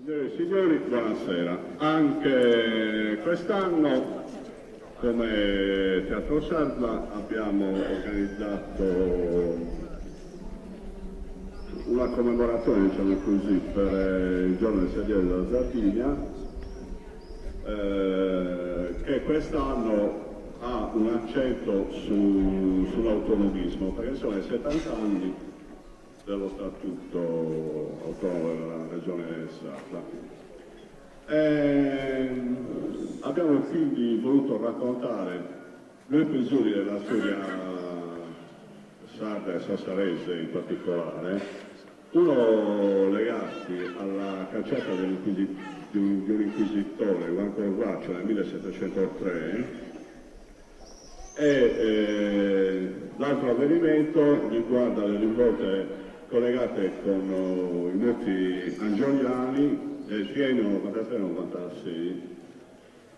Signore e signori, buonasera. Anche quest'anno, come Teatro Sarda, abbiamo organizzato una commemorazione, diciamo così, per il giorno del sedile della Sardigna, che quest'anno ha un accento sull'autonomismo, perché sono i 70 anni dello Statuto autonomo della Regione Sarda. Abbiamo quindi voluto raccontare due episodi della storia sarda e sassarese in particolare, uno legati alla cacciata di un inquisitore, Juan Corvaccio, nel 1703, e l'altro avvenimento riguarda le rivolte collegate con i moti angioliani del triennio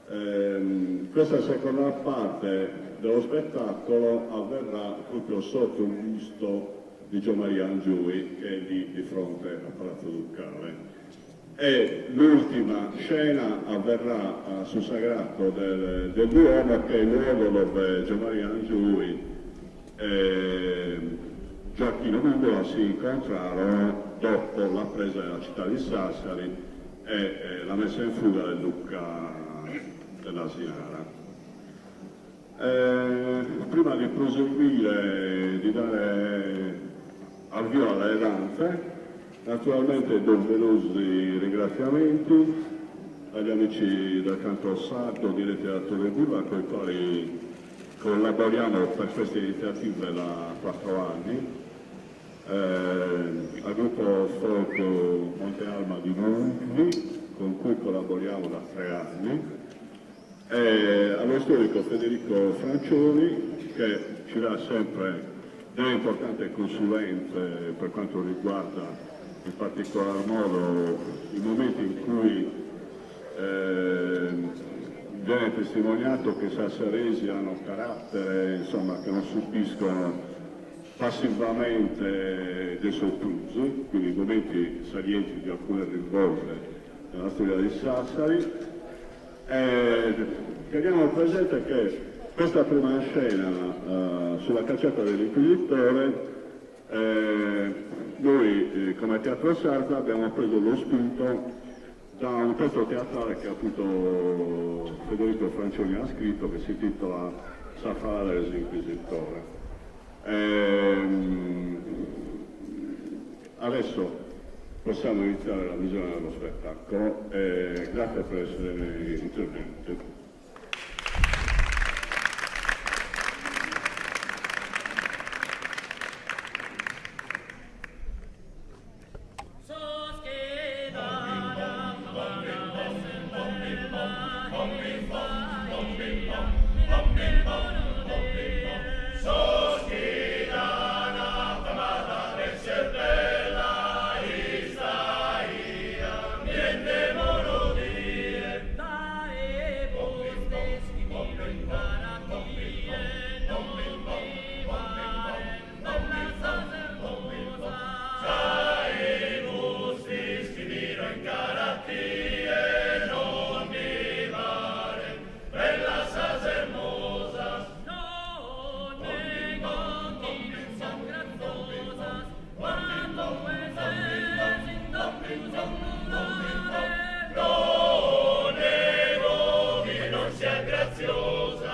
93-96. Questa seconda parte dello spettacolo avverrà proprio sotto il busto di Gio Maria Angiui, che è lì di fronte al Palazzo Ducale. E l'ultima scena avverrà sul sagrato del Duomo, che è il luogo dove Gio Maria Angiui e Gioacchino Nuvola si incontrarono dopo la presa della città di Sassari e la messa in fuga del duca dell'Asinara. Prima di proseguire, di dare avvio alle danze, naturalmente doverosi ringraziamenti agli amici del canto sardo diretti da Torre Viva, con i quali collaboriamo per queste iniziative da 4 anni, al gruppo folk Monte Alma di Monti, con cui collaboriamo da 3 anni, e allo storico Federico Francioni, che ci dà sempre delle importanti consulenze per quanto riguarda in particolar modo i momenti in cui viene testimoniato che i sassaresi hanno carattere, insomma, che non subiscono passivamente dei soprusi, quindi i momenti salienti di alcune rivolte nella storia di Sassari. Teniamo presente che questa prima scena sulla cacciata dell'inquisitore, noi come Teatro Sarda abbiamo preso lo spunto da un testo teatrale che appunto Federico Francioni ha scritto, che si intitola Saffares Inquisitore. Adesso possiamo iniziare la visione dello spettacolo e grazie per essere intervenuti. Jesús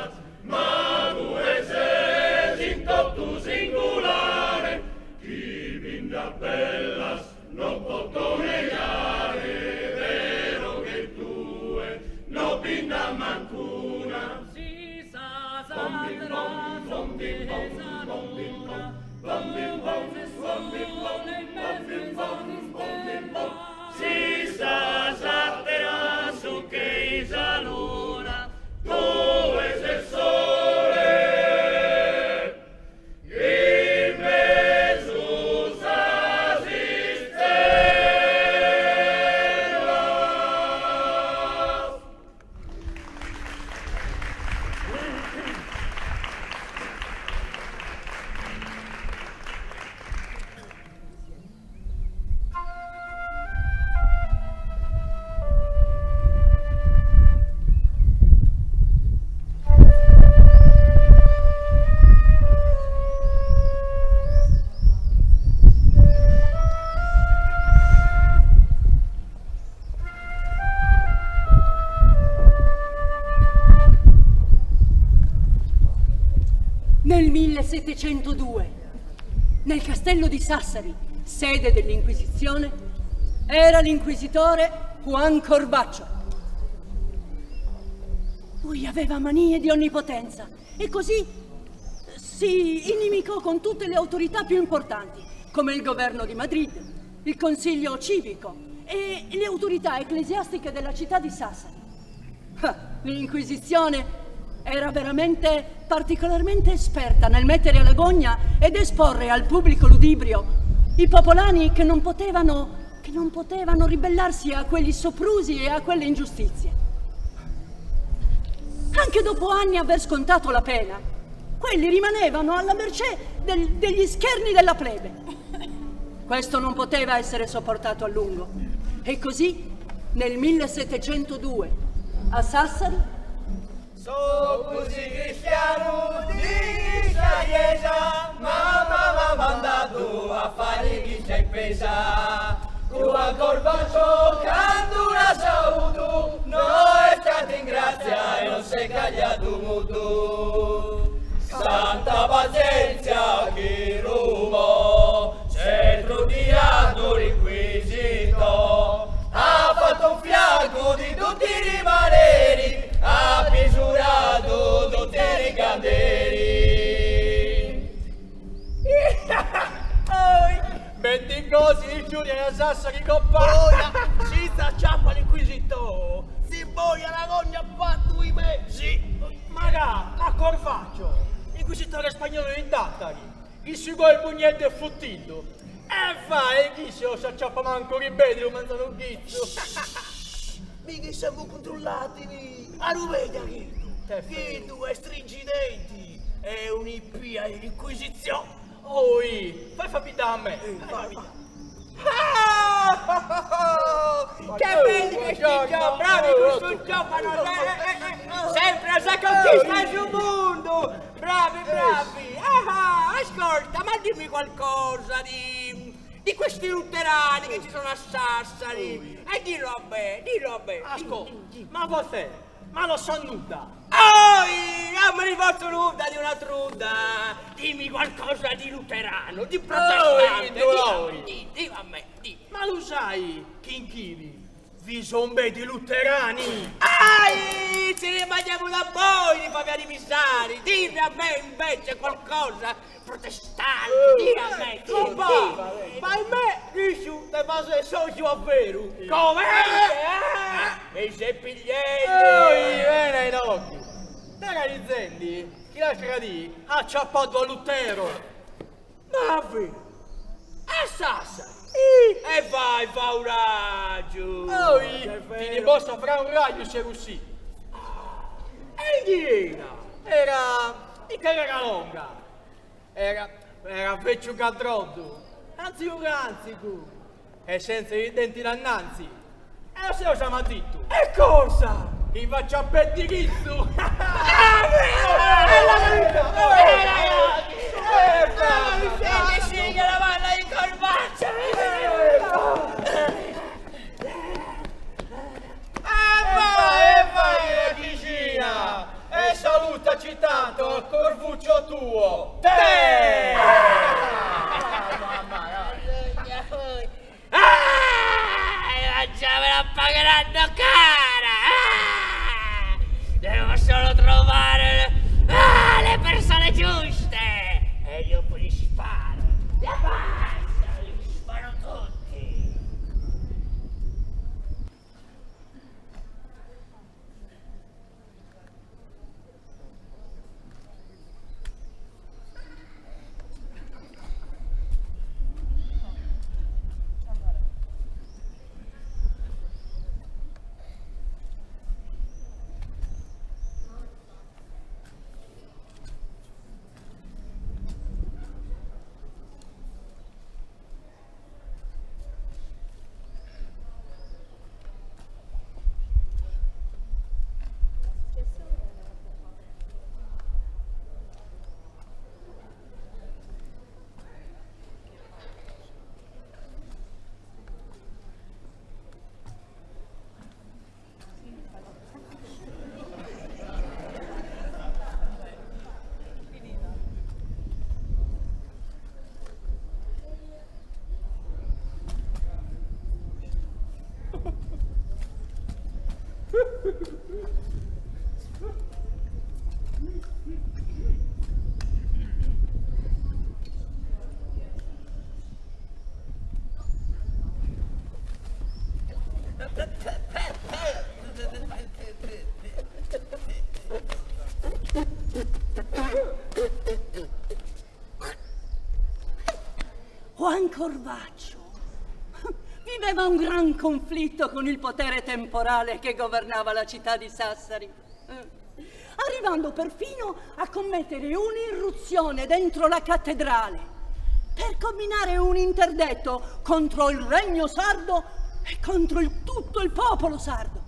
1702, nel castello di Sassari, sede dell'Inquisizione, era l'inquisitore Juan Corbaccio. Lui aveva manie di onnipotenza e così si inimicò con tutte le autorità più importanti, come il governo di Madrid, il consiglio civico e le autorità ecclesiastiche della città di Sassari. L'Inquisizione era veramente particolarmente esperta nel mettere alla gogna ed esporre al pubblico ludibrio i popolani che non potevano ribellarsi a quegli soprusi e a quelle ingiustizie. Anche dopo anni aver scontato la pena, quelli rimanevano alla mercé degli scherni della plebe. Questo non poteva essere sopportato a lungo. E così, nel 1702, a Sassari, so così cristiano di chiesa, mamma m'ha mandato a fare chi c'è in pesa. Tu ancora faccio canto una saluto, noi state in grazia e non sei cagliato muto. Santa pazienza che rumo, centro di atto requisito, ha fatto un fianco di tutti i rimaneri, ha misurato tutti i candeli. Bendicosi il giudice a Sassari compagna, si s'acciappa l'inquisitore, si boia la gogna a fatto i mesi. Ma Corvaccio, l'inquisitore spagnolo in Tattari, il suo il pugnetto è futtito. E fa, e chi se lo s'acciappa manco ribedio, mangiano un ghizzo. Mica siamo controllati, a ruveglia che tu è stringidenti, è un'ippia dell'inquisizione. Oi, fai capitare a me. Che belli questi giochi, bravi questo giocano, sempre a conquista sul mondo, bravi. Ascolta, ma dimmi qualcosa di questi luterani che ci sono a Sassari, e dillo a me. Ascolta, ma vostè, ma lo so nuda. Non me ne posso nuda di una truda. Dimmi qualcosa di luterano, di protestante. Dillo a me. Ma lo sai, Chinchini, vi son bei luterani. Ce ne mangiamo da voi di paviani missari. Dimmi a me invece qualcosa protestante. Dimmi a me. Ma a me dici te fase socio a vero. Come? E sei piglienti. Bene in occhi. Te realizzendi, chi lascia di ha acciappato a Lutero. Ma vi, a Sassari. E vai, fa un raggio. Ti dimostra fra un raggio se così. E chi era? Era longa. Era vecchio cadroddo. Anzi un ranzico. E senza i denti dannanzi. E lo se lo siamo detto. E cosa? I faccio a pettichizzo. Che la palla di Corbaccio. Vai la vicina e salutaci tanto al corvuccio tuo. Te! Me la pagheranno cara! Devo solo trovare le persone giuste! E io poi gli sparo! La basta! Li sparo tutti! Corvaccio viveva un gran conflitto con il potere temporale che governava la città di Sassari, arrivando perfino a commettere un'irruzione dentro la cattedrale per combinare un interdetto contro il regno sardo e contro tutto il popolo sardo.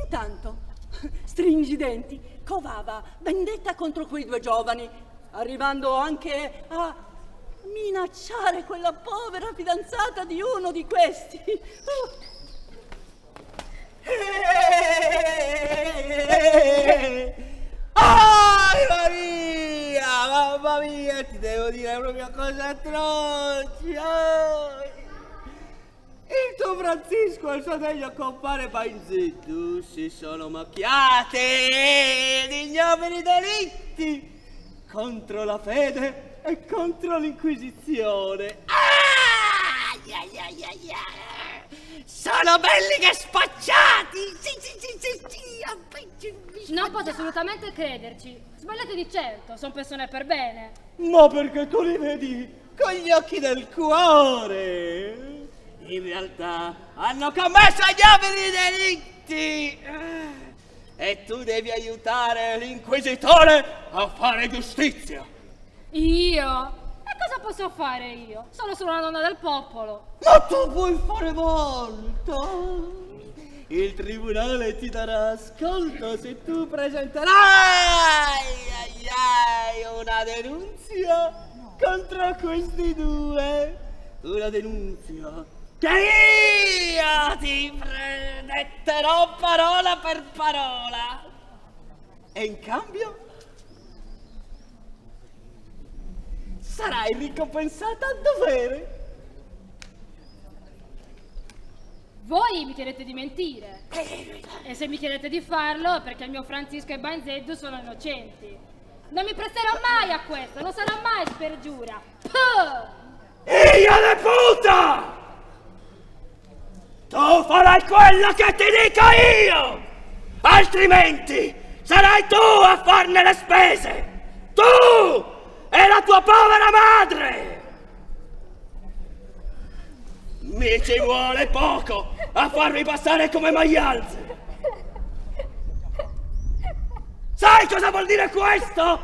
Intanto Stringidenti covava vendetta contro quei due giovani, arrivando anche a minacciare quella povera fidanzata di uno di questi. Mamma mia, ti devo dire proprio cose atroci. Il tuo Francisco e il suo meglio compare Bainzetto si sono macchiate di ignobili delitti contro la fede e contro l'Inquisizione. Sono belli che spacciati! Sì. Non posso assolutamente crederci. Sbagliate di certo, sono persone per bene. Ma perché tu li vedi con gli occhi del cuore? In realtà hanno commesso ignobili delitti e tu devi aiutare l'inquisitore a fare giustizia. Io? E cosa posso fare io? Sono solo una donna del popolo. Ma tu puoi fare molto. Il tribunale ti darà ascolto se tu presenterai una denunzia contro questi due. Una denunzia che io ti predetterò parola per parola. E in cambio sarai ricompensata a dovere. Voi mi chiedete di mentire. E se mi chiedete di farlo è perché il mio Francisco e Bainzeddu sono innocenti. Non mi presterò mai a questo, non sarà mai spergiura. Figlio di puta! Tu farai quello che ti dico io! Altrimenti sarai tu a farne le spese! Tu e la tua povera madre! Mi ci vuole poco a farmi passare come maialze! Sai cosa vuol dire questo?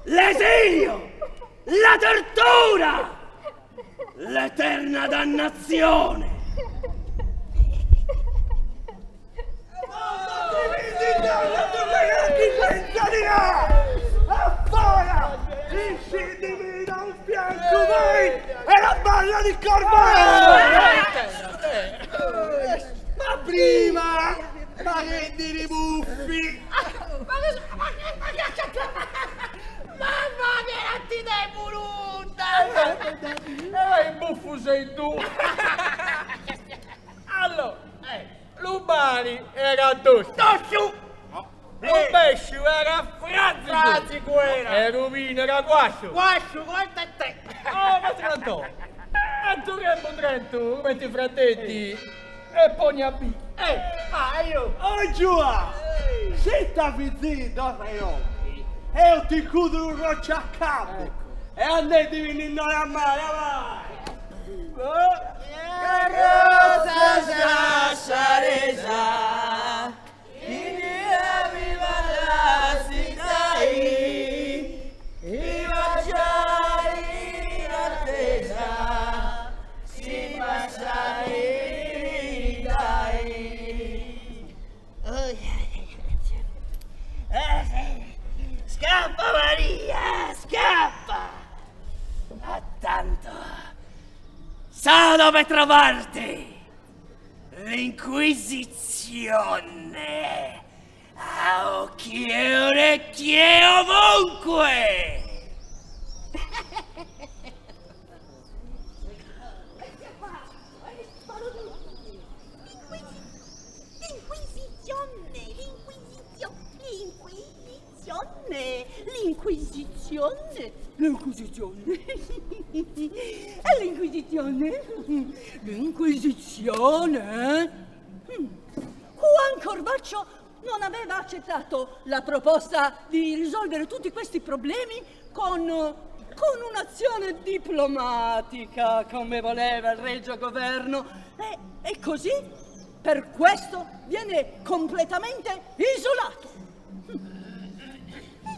L'esilio! La tortura! L'eterna dannazione! Affora! Si divina al fianco voi e la balla di Corvaccio! Ma prima parenti di buffi! Mamma mia, non ti dai voluta! Il buffo sei tu! Allora, Lubani era Tosci! Tosci! Lubesci era Franzi Guerra! E Ruvino era Guascio! Guascio, guarda te! Oh, ma Trento! E tu che Trento, metti i fratelli e poni a B! io! Oh giù! Se ti zitto, sei occhi! E io ti chiudo un roccia a capo! E andatevi in noi a mare, vai! Carrozza sassaresa, India viva la città, viva già in attesa, si passa in dai. Scappa Maria, scappa! Ma tanto so dove trovarti! L'Inquisizione! A occhi e orecchie ovunque! L'Inquisizione? E l'Inquisizione? L'Inquisizione? Juan Corvaccio non aveva accettato la proposta di risolvere tutti questi problemi con con un'azione diplomatica, come voleva il regio governo, e così, per questo, viene completamente isolato.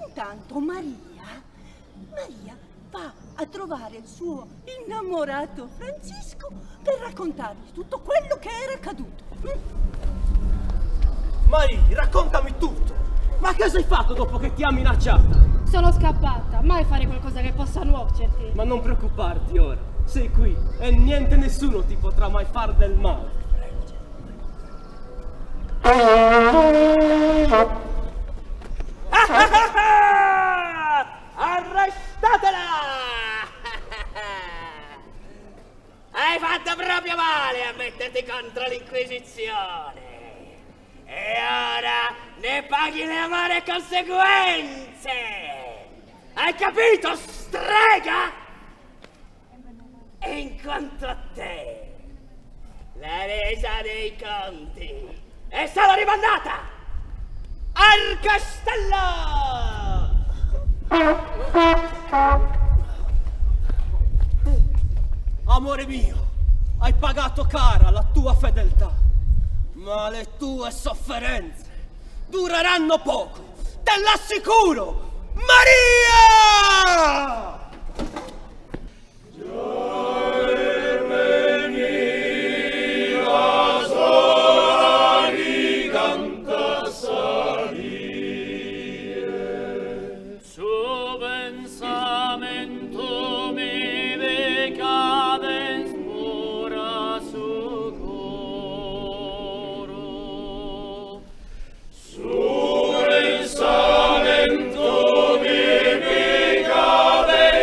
Intanto Maria va a trovare il suo innamorato Francisco per raccontargli tutto quello che era accaduto. Maria, raccontami tutto. Ma cosa hai fatto dopo che ti ha minacciata? Sono scappata, mai fare qualcosa che possa nuocerti. Ma non preoccuparti ora. Sei qui e niente, nessuno ti potrà mai far del male. Arrestatela! Hai fatto proprio male a metterti contro l'Inquisizione. E ora ne paghi le amare conseguenze! Hai capito, strega? E in quanto a te, la resa dei conti è stata rimandata al castello! Amore mio, hai pagato cara la tua fedeltà, ma le tue sofferenze dureranno poco, te l'assicuro, Maria! Ave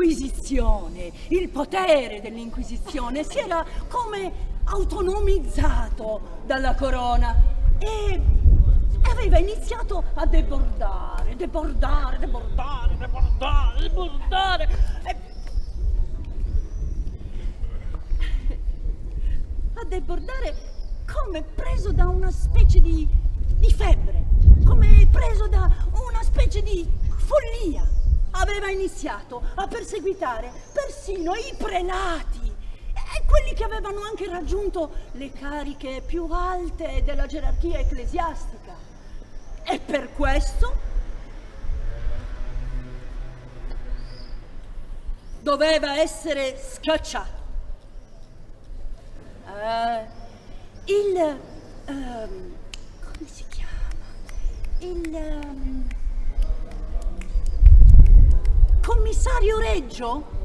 l'Inquisizione, il potere dell'Inquisizione si era come autonomizzato dalla corona e aveva iniziato a debordare a debordare come preso da una specie di febbre, come preso da una specie di follia. Aveva iniziato a perseguitare persino i prelati e quelli che avevano anche raggiunto le cariche più alte della gerarchia ecclesiastica. E per questo doveva essere scacciato. Come si chiama? Commissario Reggio?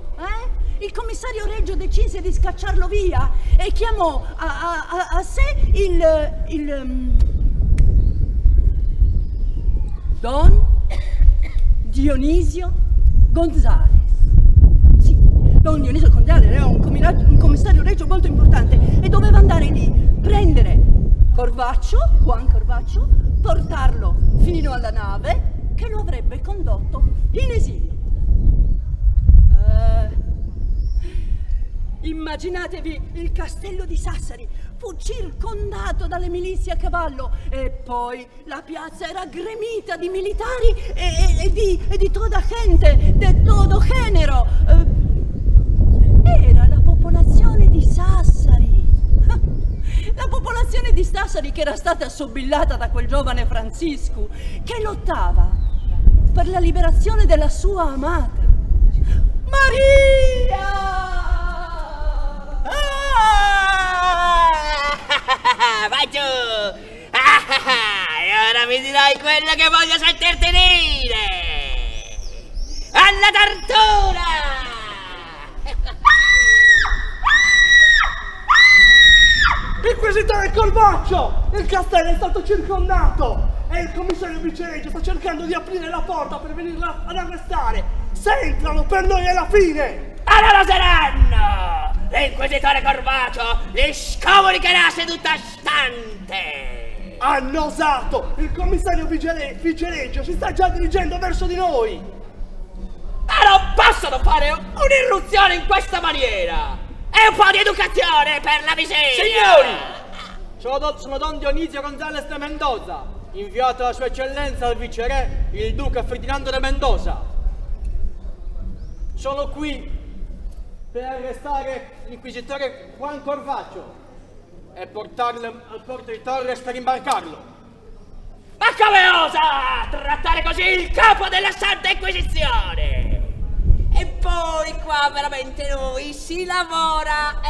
Il commissario Reggio decise di scacciarlo via e chiamò a sé Don Dionisio Gonzales. Sì, Don Dionisio Gonzales era un commissario Reggio molto importante e doveva andare lì, prendere Juan Corvaccio, portarlo fino alla nave che lo avrebbe condotto in esilio. Immaginatevi il castello di Sassari, fu circondato dalle milizie a cavallo e poi la piazza era gremita di militari e di toda gente, de todo genero. Era la popolazione di Sassari. La popolazione di Sassari che era stata sobillata da quel giovane Francisco che lottava per la liberazione della sua amata. Maria! Vai giù! E ora mi dirai quello che voglio sentirti dire! Alla tortura! Inquisitore Corvaccio! Il castello è stato circondato e il commissario Vicereggio sta cercando di aprire la porta per venirla ad arrestare. Se entrano, per noi è la fine! Allora lo saranno! L'inquisitore Corvaccio li scomunicherà seduta stante! Hanno osato! Il commissario Vicereggio si sta già dirigendo verso di noi! Ma non possono fare un'irruzione in questa maniera! È un po' di educazione per la miseria! Signori! Sono Don Dionisio Gonzales de Mendoza, inviato da Sua Eccellenza al Viceré, il Duca Ferdinando de Mendoza. Sono qui per arrestare l'inquisitore Juan Corvaccio e portarlo al porto di Torres per imbarcarlo. Ma come osa trattare così il capo della Santa Inquisizione? E poi qua veramente noi si lavora,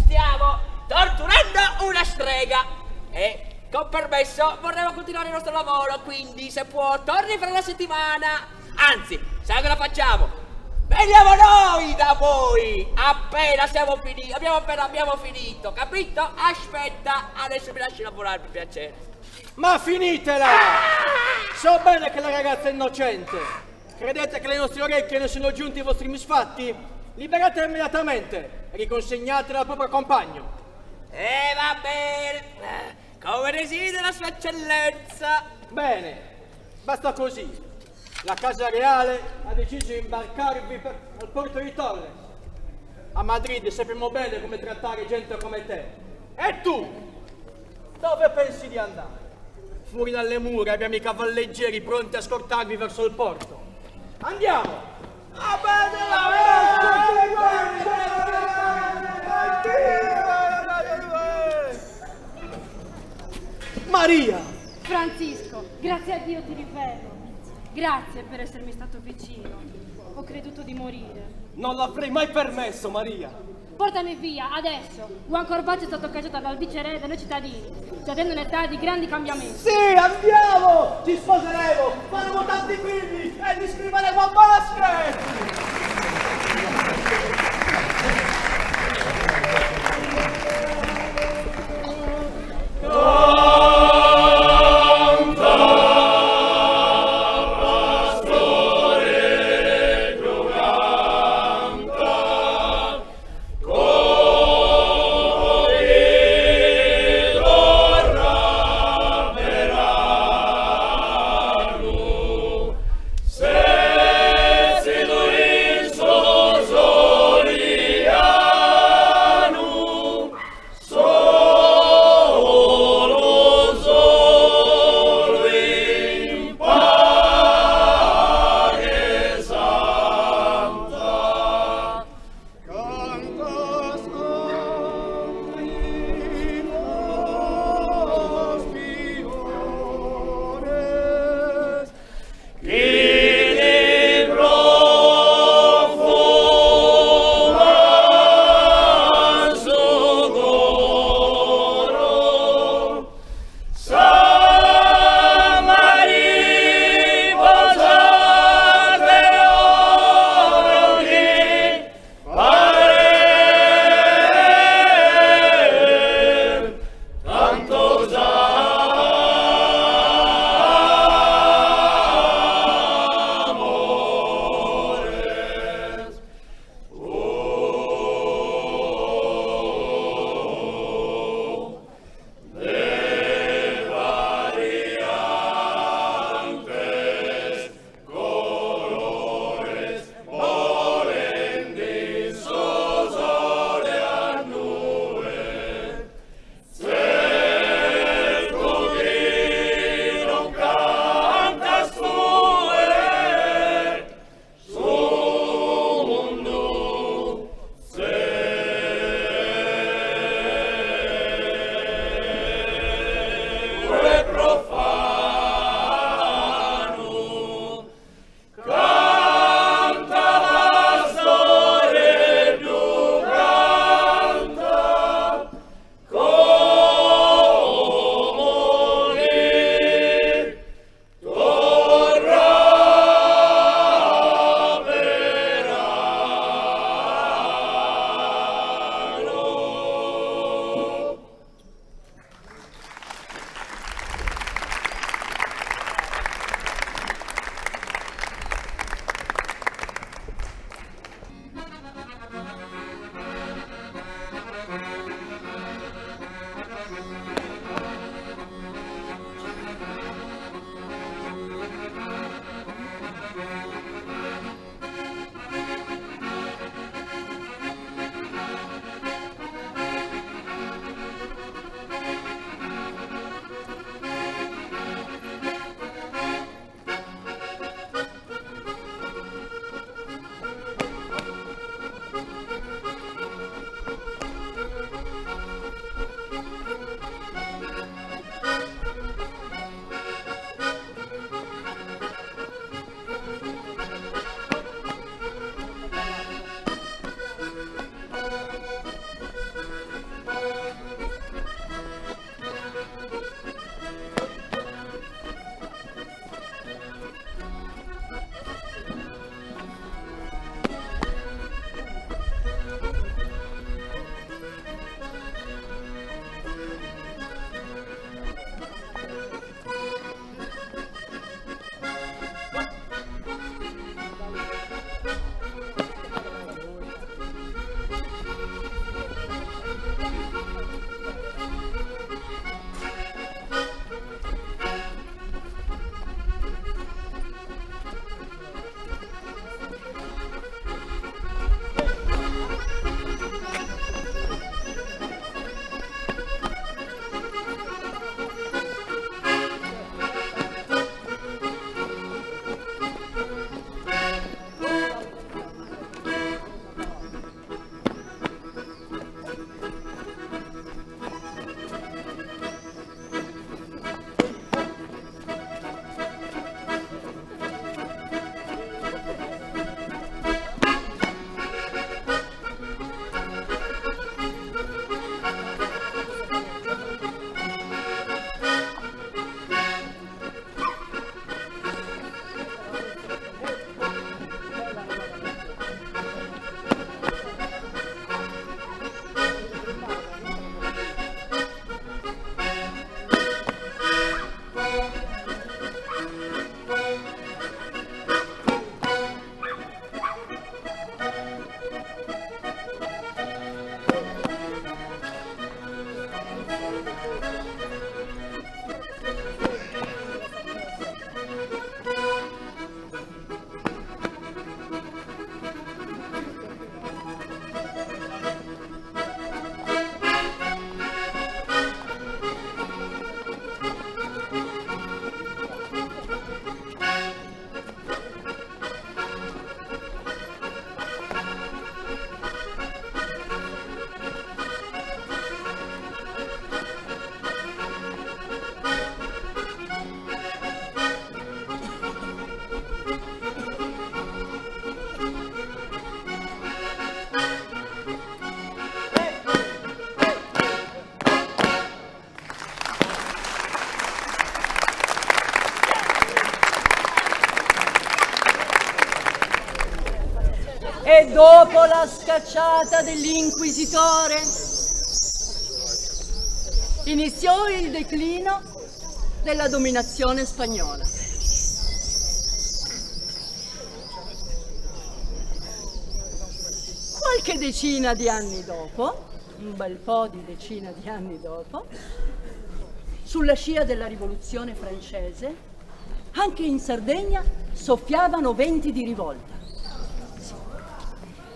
stiamo torturando una strega e con permesso vorremmo continuare il nostro lavoro, quindi se può torni fra una settimana, anzi, sai cosa facciamo? Veniamo noi da voi! Appena siamo finiti, abbiamo finito, capito? Aspetta, adesso mi lasci lavorare per piacere. Ma finitela! So bene che la ragazza è innocente. Credete che le nostre orecchie non siano giunti i vostri misfatti? Liberatela immediatamente e riconsegnatela al proprio compagno. Va bene, come desidera Sua Eccellenza. Bene, basta così. La Casa Reale ha deciso di imbarcarvi al porto di Torres. A Madrid sappiamo bene come trattare gente come te. E tu? Dove pensi di andare? Fuori dalle mura abbiamo i cavalleggeri pronti a scortarvi verso il porto. Andiamo! Maria! Francisco, grazie a Dio ti rivedo. Grazie per essermi stato vicino. Ho creduto di morire. Non l'avrei mai permesso, Maria! Portami via, adesso! Juan Corvaccio è stato cacciato dal viceré da noi cittadini. Ci attende un'età di grandi cambiamenti. Sì, andiamo! Ci sposeremo, faremo tanti figli e li scriveremo a basket! E dopo la scacciata dell'inquisitore iniziò il declino della dominazione spagnola. Qualche decina di anni dopo, un bel po' di decina di anni dopo, sulla scia della rivoluzione francese, anche in Sardegna soffiavano venti di rivolta.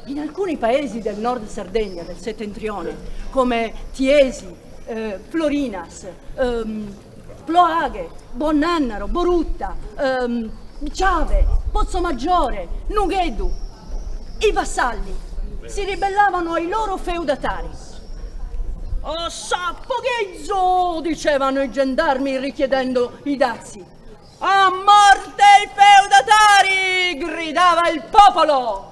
In alcuni paesi del nord Sardegna, del settentrione, come Tiesi, Florinas, Ploaghe, Bonnannaro, Borutta, Ciave, Pozzomaggiore, Nughedu, i vassalli si ribellavano ai loro feudatari. «A Sappoghezzo!» dicevano i gendarmi richiedendo i dazi. «A morte i feudatari!» gridava il popolo.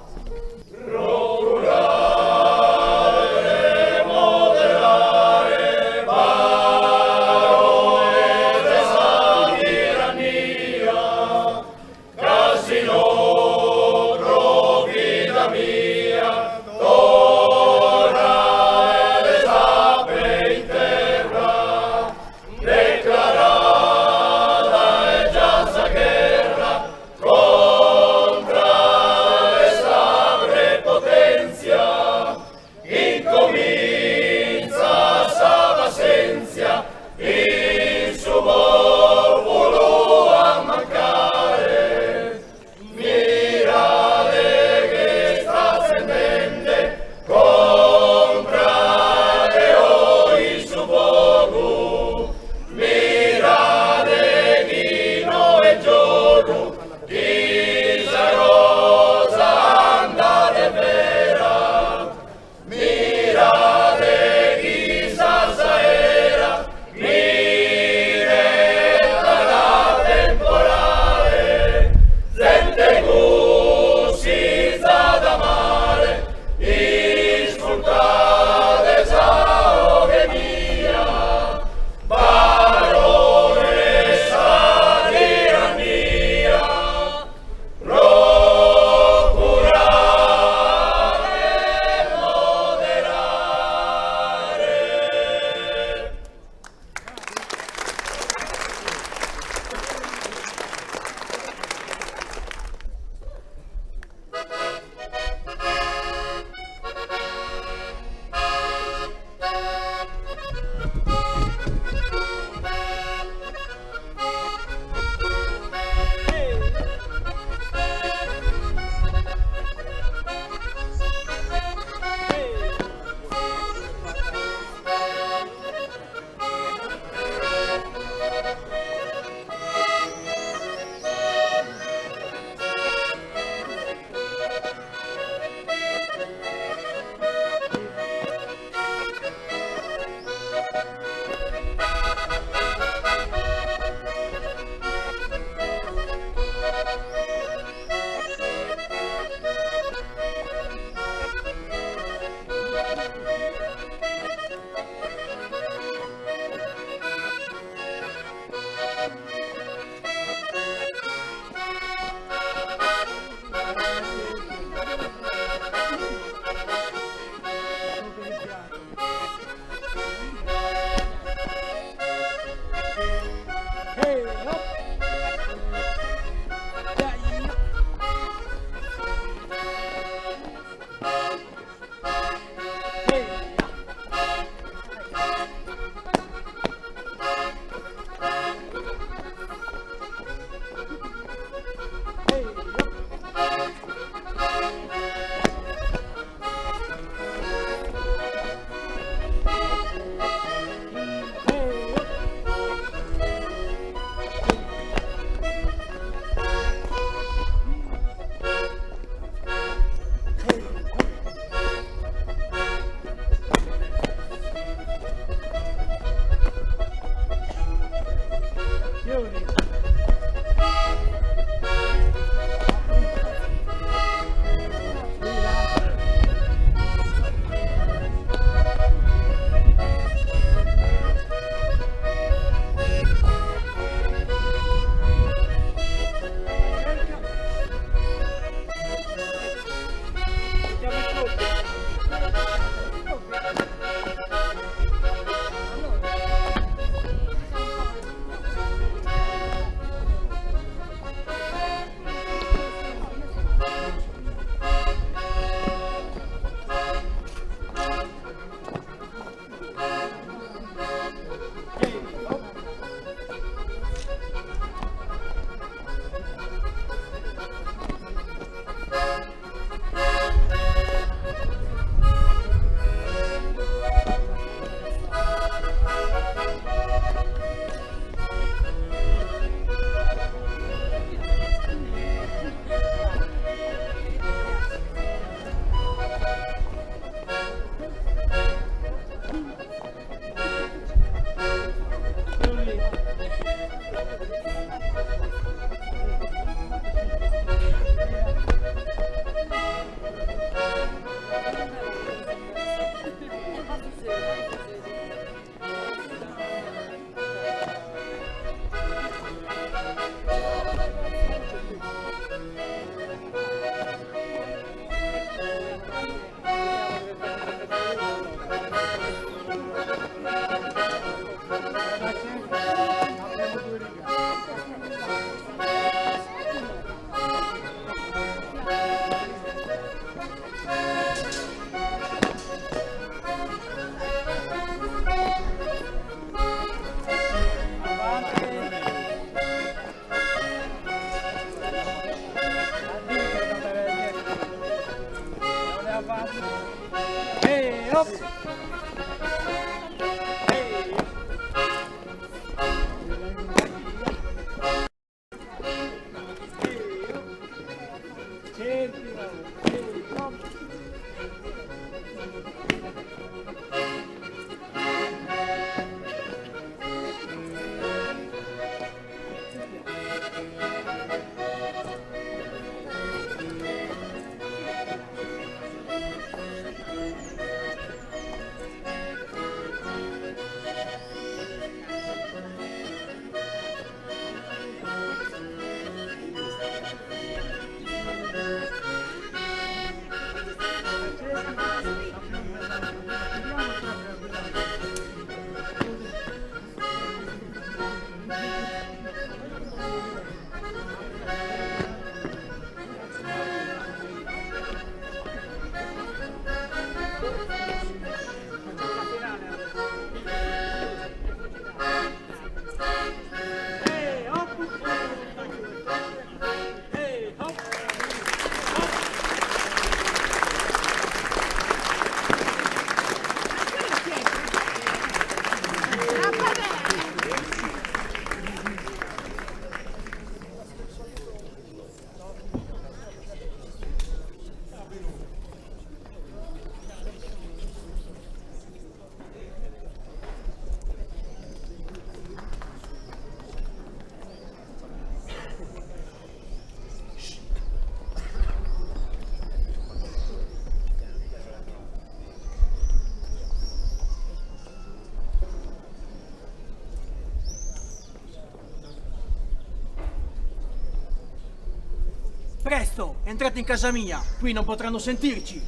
Presto, entrate in casa mia, qui non potranno sentirci.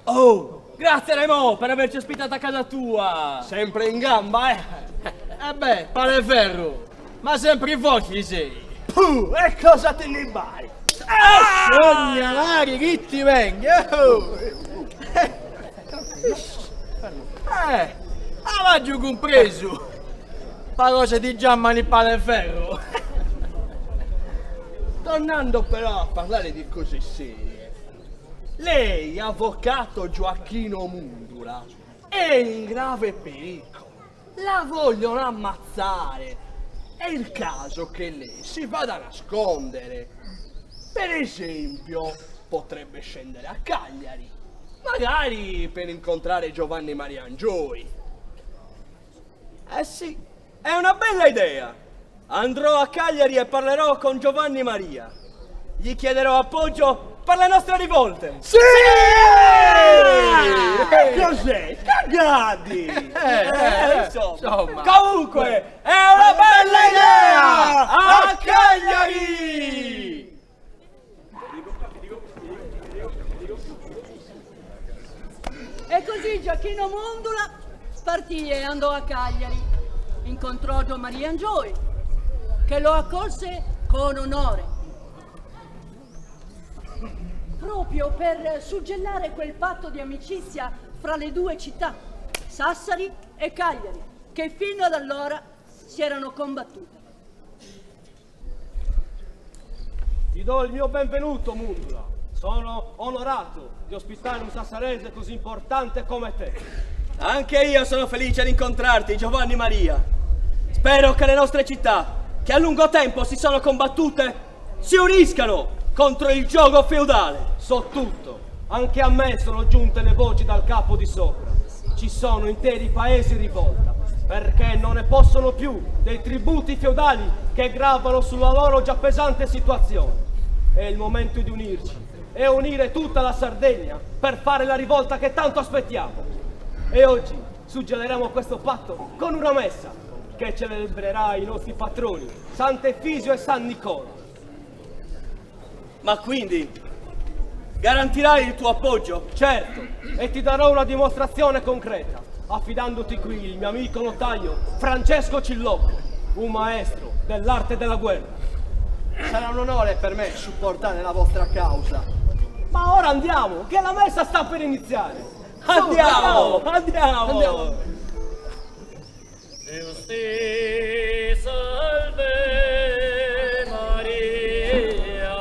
Oh, grazie Remo per averci ospitato a casa tua. Sempre in gamba, eh? Beh, pane ferro, ma sempre in voi chi sei? Puh, e cosa te ne vai? Sognalari, chi ti venga? Avaggio compreso. Ma cosa ti chiamano il pane ferro? Tornando però a parlare di cose serie. Lei, avvocato Gioacchino Mundula, è in grave pericolo. La vogliono ammazzare. È il caso che lei si vada a nascondere. Per esempio, potrebbe scendere a Cagliari, magari per incontrare Giovanni Maria Angioi. Eh sì, è una bella idea. Andrò a Cagliari e parlerò con Giovanni Maria. Gli chiederò appoggio per le nostre rivolte. Sì! E cos'è? Cagati! Insomma. Comunque, è una bella idea! A Cagliari! E così Gioacchino Mondula partì e andò a Cagliari. Incontrò Gian Maria Angioi, che lo accolse con onore, proprio per suggellare quel patto di amicizia fra le due città, Sassari e Cagliari, che fino ad allora si erano combattute. Ti do il mio benvenuto, Mundula. Sono onorato di ospitare un sassarese così importante come te. Anche io sono felice di incontrarti, Giovanni Maria. Spero che le nostre città, che a lungo tempo si sono combattute, si uniscano contro il giogo feudale. So tutto. Anche a me sono giunte le voci dal capo di sopra. Ci sono interi paesi in rivolta, perché non ne possono più dei tributi feudali che gravano sulla loro già pesante situazione. È il momento di unirci e unire tutta la Sardegna per fare la rivolta che tanto aspettiamo. E oggi suggelleremo questo patto con una messa che celebrerà i nostri patroni, Sant'Efisio e San Nicola. Ma quindi garantirai il tuo appoggio? Certo, e ti darò una dimostrazione concreta, affidandoti qui il mio amico notaio Francesco Cillocco, un maestro dell'arte della guerra. Sarà un onore per me supportare la vostra causa. Ma ora andiamo, che la messa sta per iniziare. Andiamo! Deus te salve Maria,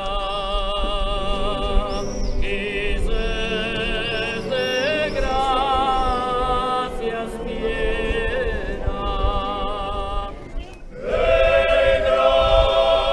que seas de gracias llena. De gracias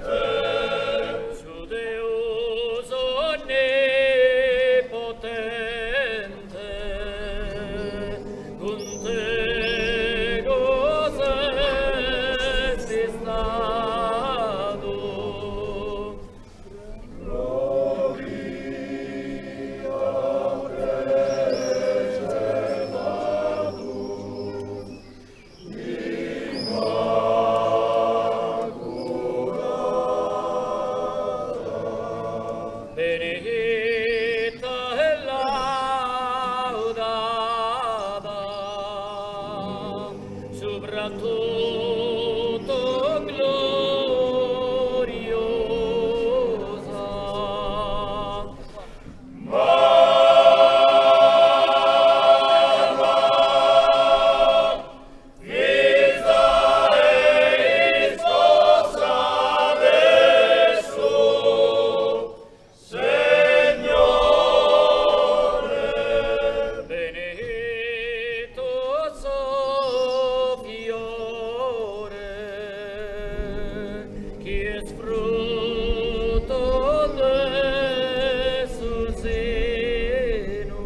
es su Deus onnipotente, con te gozesti stato. Benedetta e laudata, soprattutto gloriosa. Benedetto suo fiore, che è frutto del suo seno.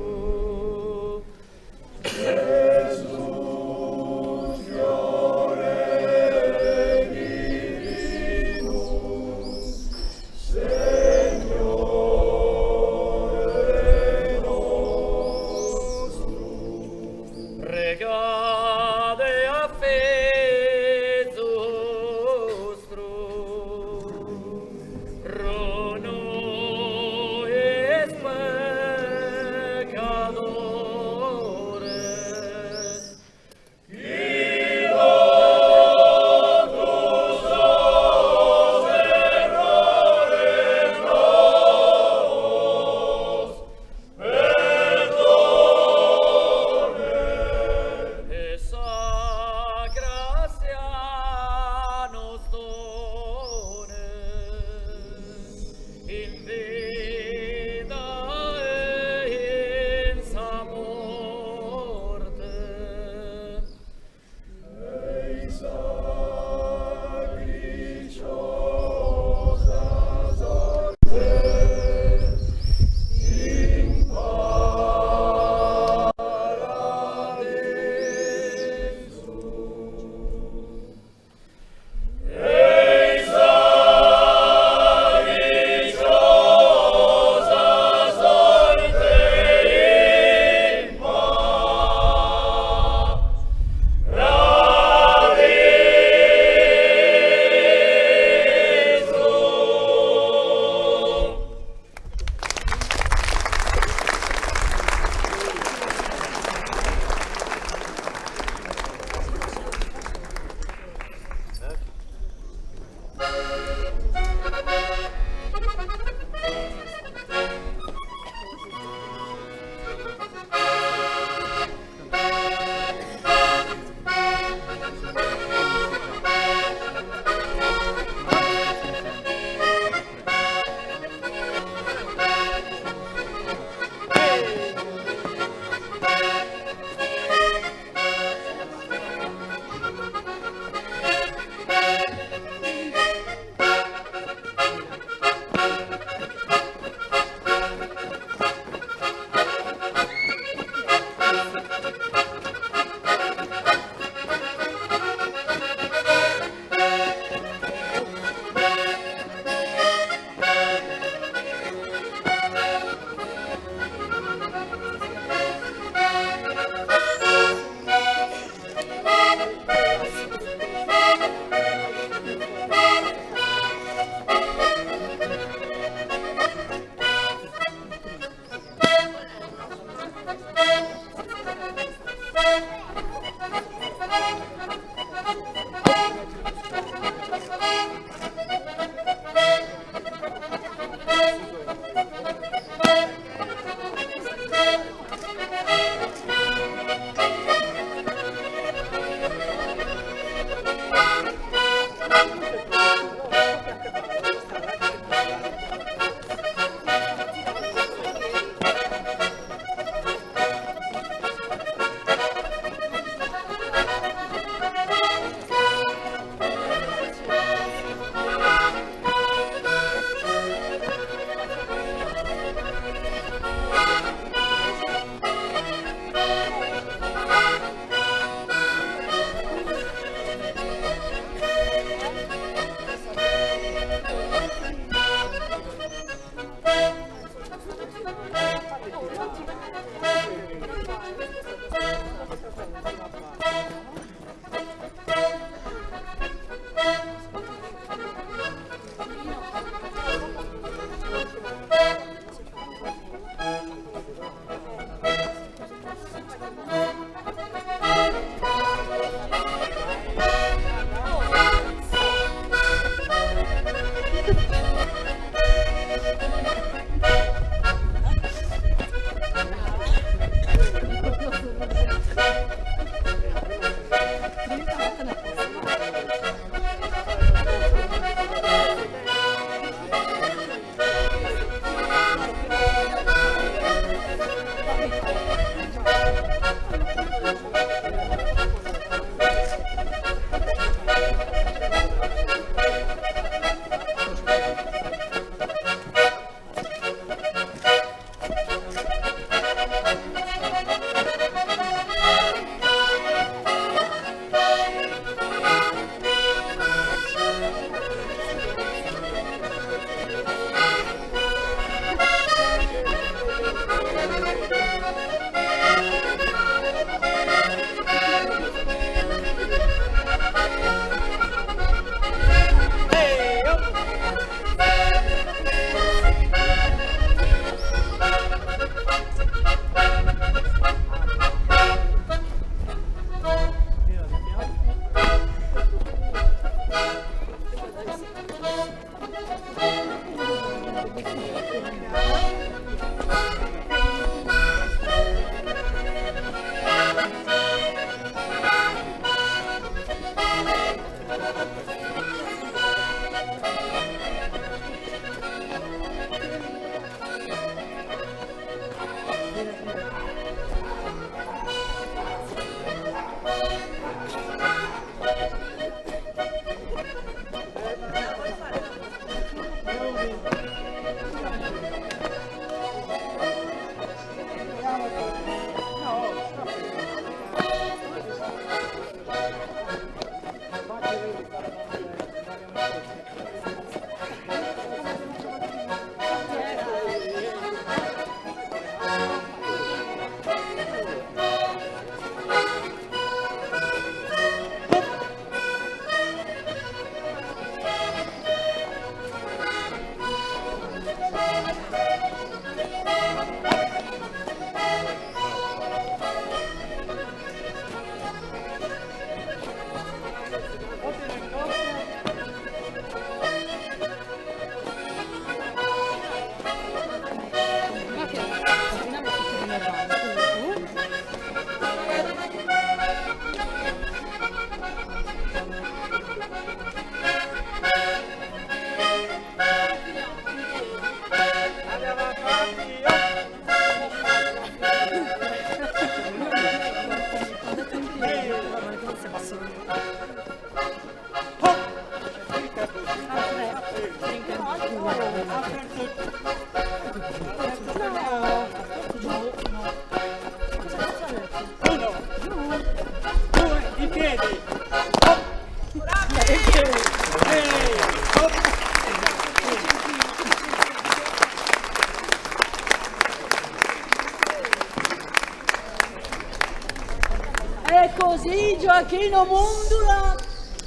così Gioacchino Mundula,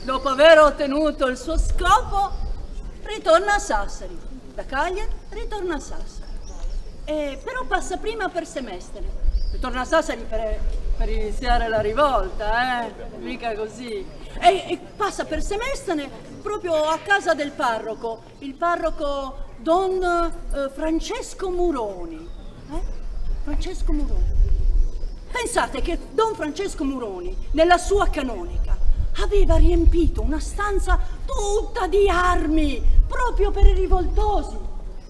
dopo aver ottenuto il suo scopo, ritorna a Sassari. Da Cagliari ritorna a Sassari. Però passa prima per Semestene. Ritorna a Sassari per iniziare la rivolta, mica così. E passa per Semestene proprio a casa del parroco, il parroco Don Francesco Muroni. Francesco Muroni. Pensate che Don Francesco Muroni, nella sua canonica, aveva riempito una stanza tutta di armi, proprio per i rivoltosi.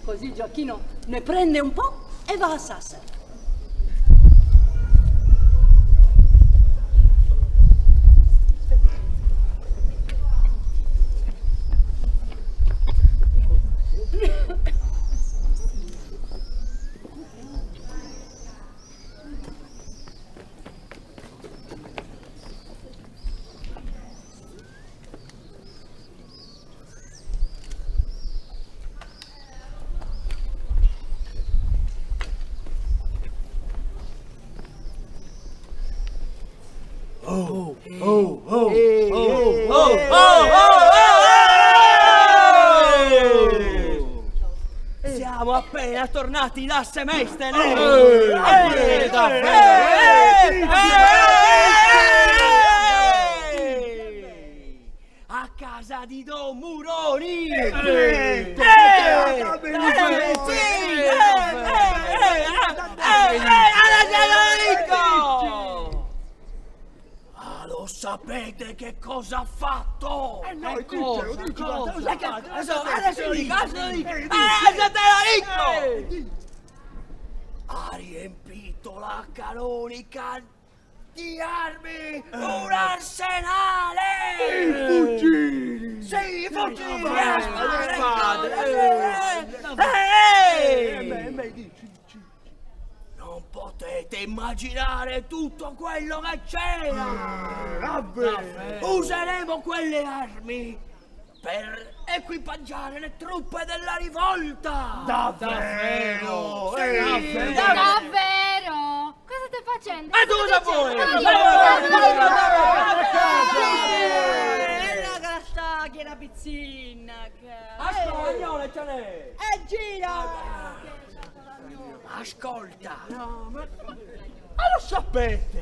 Così Gioacchino ne prende un po' e va a Sassari. Siamo appena tornati da Semestene! A casa di Don Muroni! Lo sapete che cosa ha fatto? No, diccelo, Adesso dico! Ha riempito la canonica di armi, un arsenale! fucili! Sì, i fucili! Le spade! Dici. Non potete immaginare tutto quello che c'era! Useremo quelle armi per equipaggiare le truppe della rivolta! Davvero? Sì, Davvero? Cosa stai facendo? E tu cosa vuoi? La grattaglia, la pizzina. Ascolta, ce n'è! E gira! Ascolta! Ma lo sapete?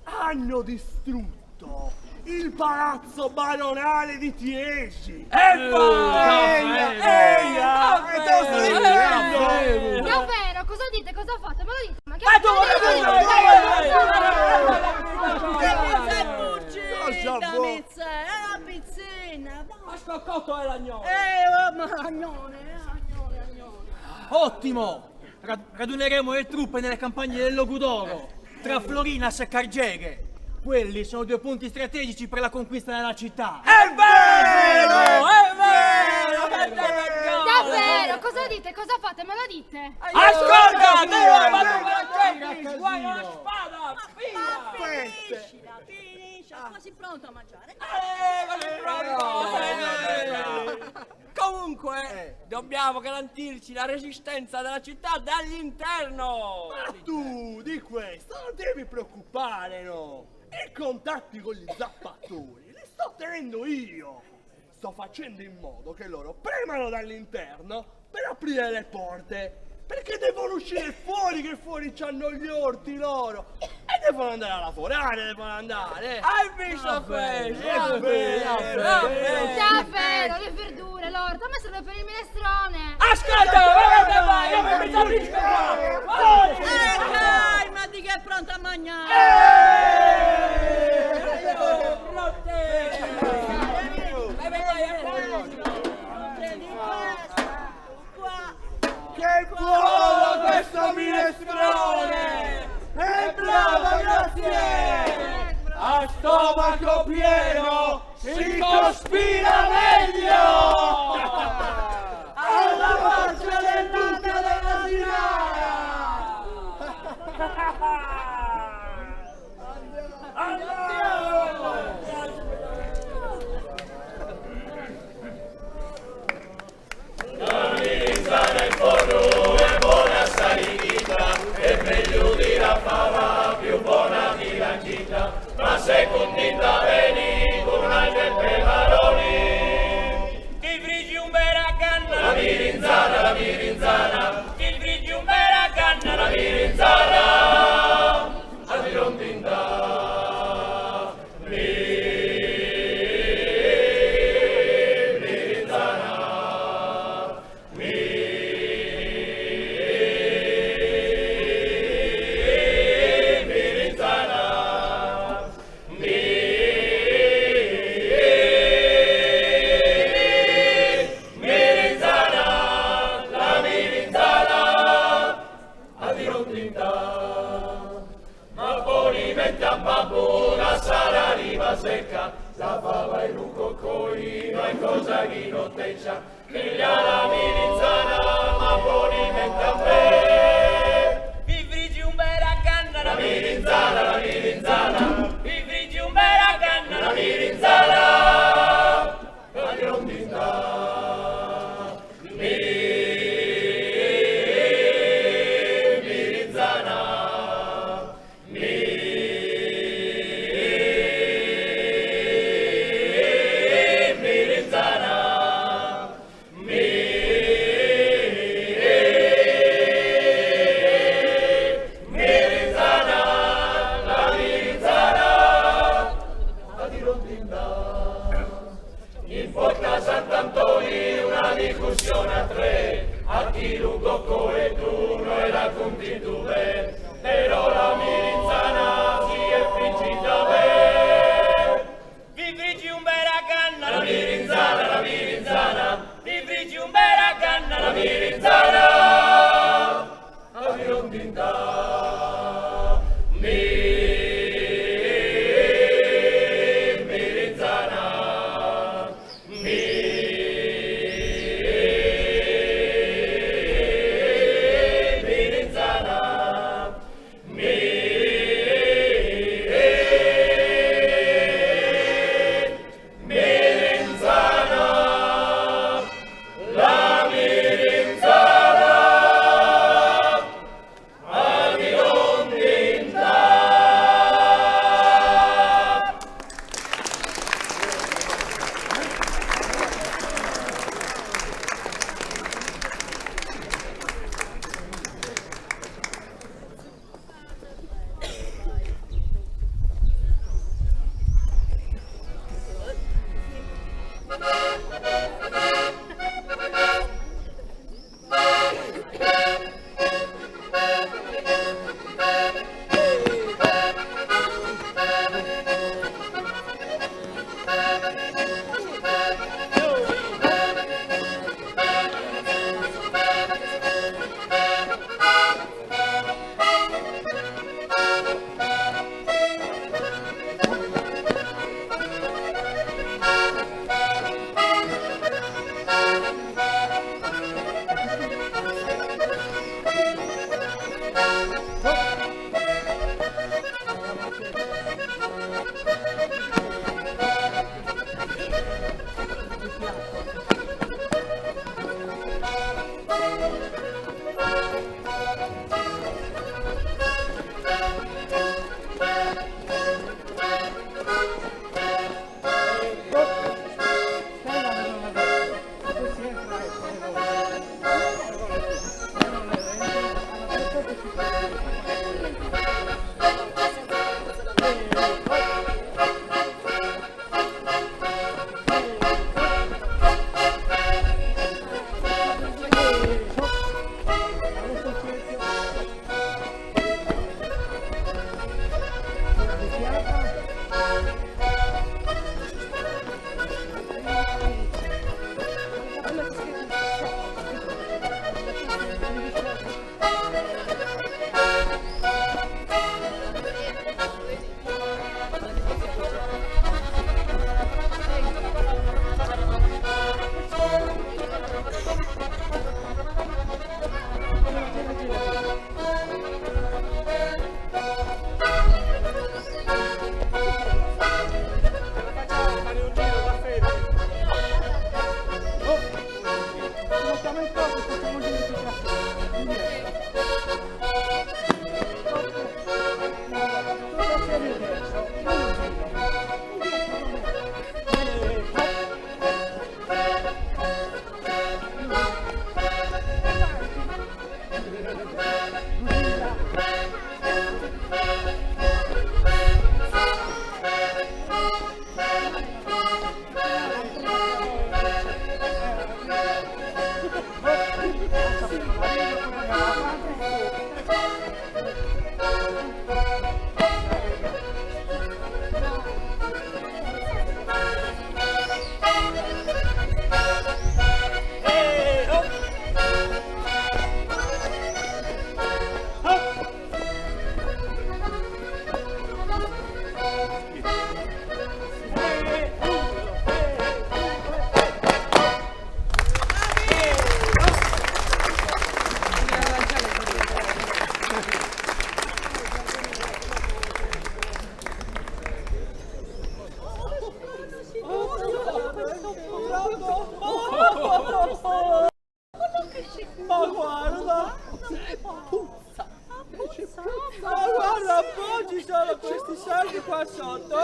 Hanno distrutto il palazzo baronale di Tiesi! Davvero? Cosa dite? Cosa fate? Me lo dite? Ma che Fuggita, Mizze, è la pizzina! Ma scoccotto è l'agnone! Agnone. Ottimo! Raduneremo le truppe nelle campagne del Logudoro, tra Florinas e Cargeghe. Quelli sono due punti strategici per la conquista della città. È vero! Davvero? Cosa dite? Cosa fate? Me lo dite? Ascolta! Guai una spada! Finisci, quasi pronto a mangiare. Comunque, dobbiamo garantirci la resistenza della città dall'interno! Ma tu di questo non devi preoccupare, no? I contatti con gli zappatori li sto tenendo io. Sto facendo in modo che loro premano dall'interno per aprire le porte. Perché devono uscire fuori, che fuori c'hanno gli orti loro. E devono andare a lavorare, devono andare. Hai visto questo? Davvero? Le verdure, l'orto, a me serve per il minestrone. Ascolta, vai, io mi esaurisco qua! Calmati che è pronta a mangiare. Che buono questo minestrone! È bravo, grazie! A stomaco pieno si cospira meglio! Alla faccia del duca della Sinara! Più buona di la città, ma qualcosa chi noteggia, figlia la mirinzana, ma buonamente a me. Vi frigi un bera canna, La mirinzana, vi frigi un bera canna, la mirinzana, la grondinda. In porta Sant'Antoni una discussione a tre, a chi lungo coe turno e la conti due, però la mirinzana si è figgita bene. vi frigi un bera canna, La mirinzana, vi frigi un bera canna, la mirinzana, la grondinda. Mirinzana, mirinzana, mirinzana, la mirinzana, la sotto.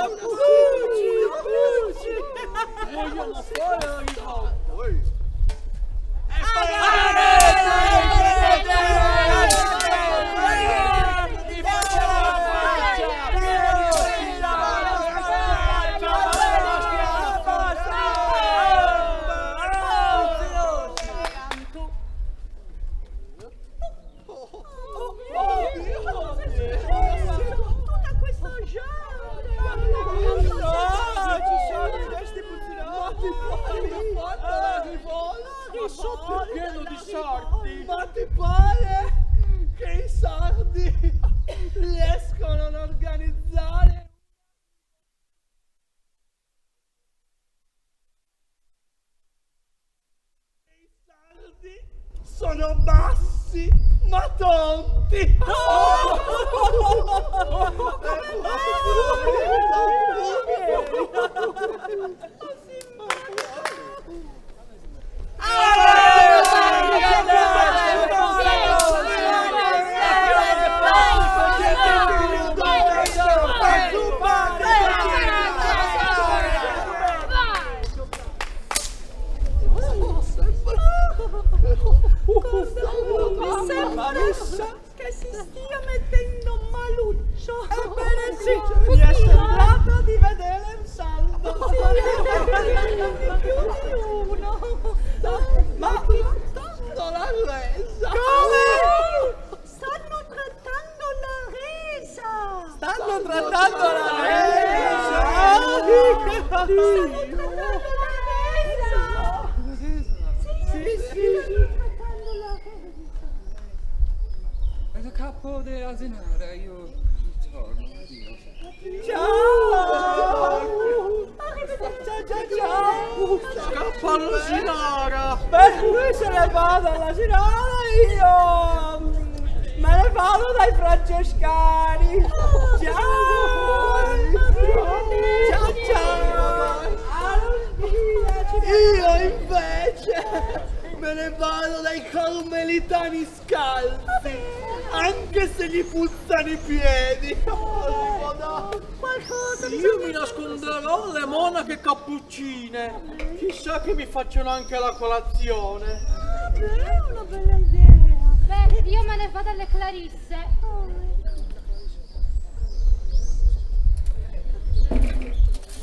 Vogliono fare la rivolta. Pieno di sardi. Ma ti pare che i sardi riescono ad organizzare? I sardi sono bassi ma tonti. Mi sembra che si stia mettendo maluccio. Ebbene sì, mi è sembrato di vedere un saldo. Sì, più di uno. Ma trattando la resa. Come? Stanno trattando la resa. Stanno trattando la resa. Il capo dell'Asinara, io ritorno. Ciao! Ciao! Scappa all'Asinara! Per lui se ne va dall'Asinara, io me ne vado dai francescani! Ciao! Ciao ciao! Io invece me ne vado dai carmelitani scalzi! Anche se gli puzzano i piedi! Io mi nasconderò le monache cappuccine! Chissà che mi facciano anche la colazione! È una bella idea. Beh, io me ne vado alle Clarisse.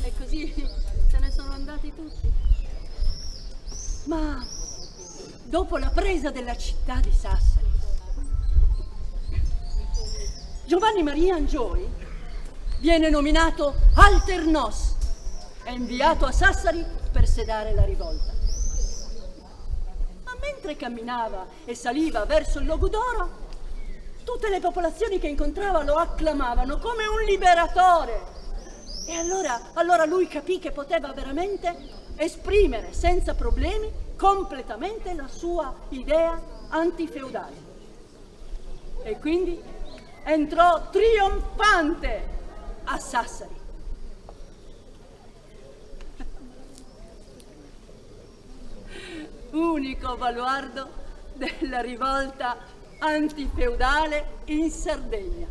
E così se ne sono andati tutti. Ma dopo la presa della città di Sassari, Giovanni Maria Angioli viene nominato Alternos e inviato a Sassari per sedare la rivolta. Ma mentre camminava e saliva verso il Logudoro, tutte le popolazioni che incontrava lo acclamavano come un liberatore. E allora lui capì che poteva veramente esprimere senza problemi completamente la sua idea antifeudale. E quindi entrò trionfante a Sassari. Unico baluardo della rivolta antifeudale in Sardegna.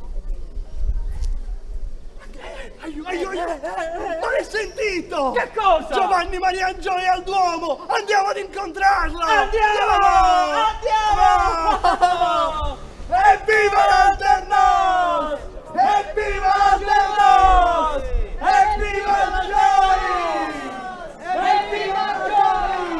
Ma l'hai sentito? Che cosa? Giovanni Maria Angioli al Duomo! Andiamo ad incontrarlo! Andiamo! Evviva l'Alternos! Evviva l'Alternos! Evviva Angioli! Evviva Angioli!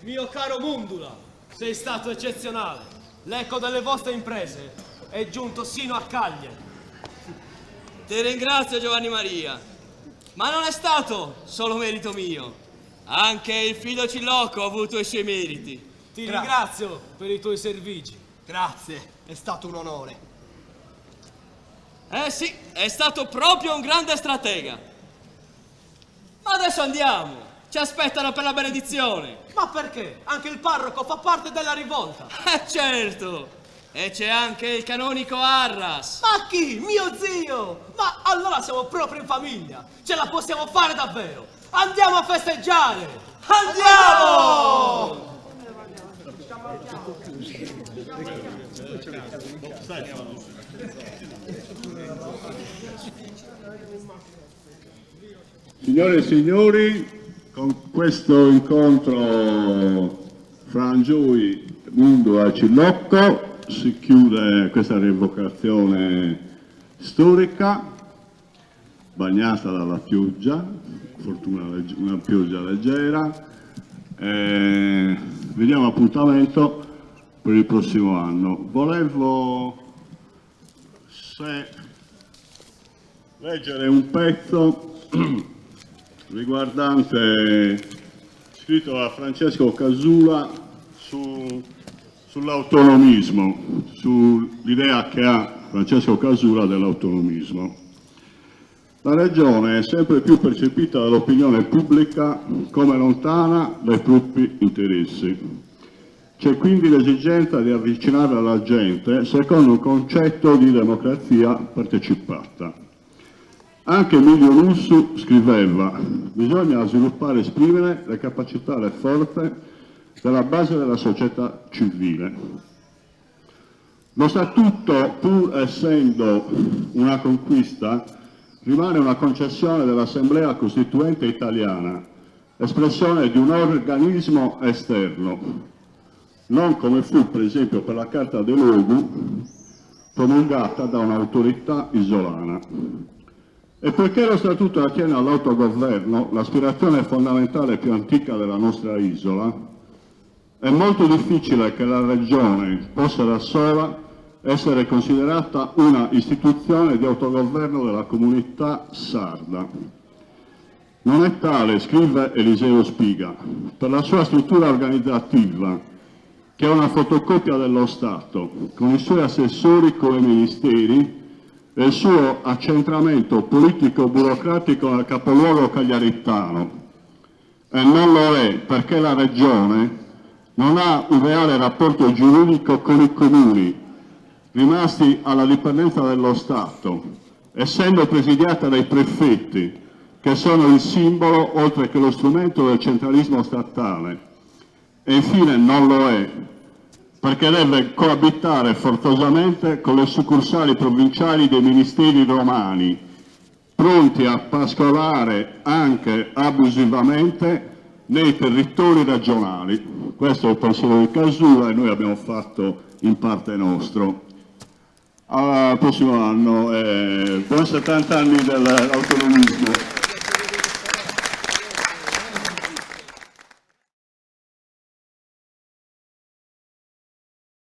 Mio caro Mundula, sei stato eccezionale. L'eco delle vostre imprese è giunto sino a Cagliari. Ti ringrazio, Giovanni Maria, ma non è stato solo merito mio. Anche il fido Cilocco ha avuto i suoi meriti. Ti ringrazio per i tuoi servigi. Grazie, è stato un onore. Eh sì, è stato proprio un grande stratega. Ma adesso andiamo. Ci aspettano per la benedizione. Ma perché? Anche il parroco fa parte della rivolta. Certo. E c'è anche il canonico Arras. Ma chi? Mio zio! Ma allora siamo proprio in famiglia. Ce la possiamo fare davvero. Andiamo a festeggiare. Andiamo! Signore e signori, con questo incontro fra Angiui, Mundula e Cilocco si chiude questa rievocazione storica bagnata dalla pioggia, fortuna una pioggia leggera. Vediamo appuntamento per il prossimo anno. Volevo leggere un pezzo riguardante, scritto da Francesco Casula sull'autonomismo, sull'idea che ha Francesco Casula dell'autonomismo. La regione è sempre più percepita dall'opinione pubblica come lontana dai propri interessi. C'è quindi l'esigenza di avvicinare la gente secondo un concetto di democrazia partecipata. Anche Emilio Lussu scriveva: bisogna sviluppare e esprimere le capacità e le forze della base della società civile. Lo statuto, pur essendo una conquista, rimane una concessione dell'Assemblea Costituente italiana, espressione di un organismo esterno, non come fu per esempio per la Carta dei Luogu, promulgata da un'autorità isolana. E poiché lo Statuto attiene all'autogoverno, l'aspirazione fondamentale più antica della nostra isola, è molto difficile che la Regione possa da sola essere considerata una istituzione di autogoverno della comunità sarda. Non è tale, scrive Eliseo Spiga, per la sua struttura organizzativa, che è una fotocopia dello Stato, con i suoi assessori come ministeri, e il suo accentramento politico-burocratico nel capoluogo cagliaritano. E non lo è perché la Regione non ha un reale rapporto giuridico con i comuni, rimasti alla dipendenza dello Stato, essendo presidiata dai prefetti, che sono il simbolo, oltre che lo strumento, del centralismo statale. E infine non lo è perché deve coabitare forzosamente con le succursali provinciali dei ministeri romani, pronti a pascolare anche abusivamente nei territori regionali. Questo è il pensiero di Casula e noi abbiamo fatto in parte nostro. Al prossimo anno, buon 70 anni dell'autonomismo.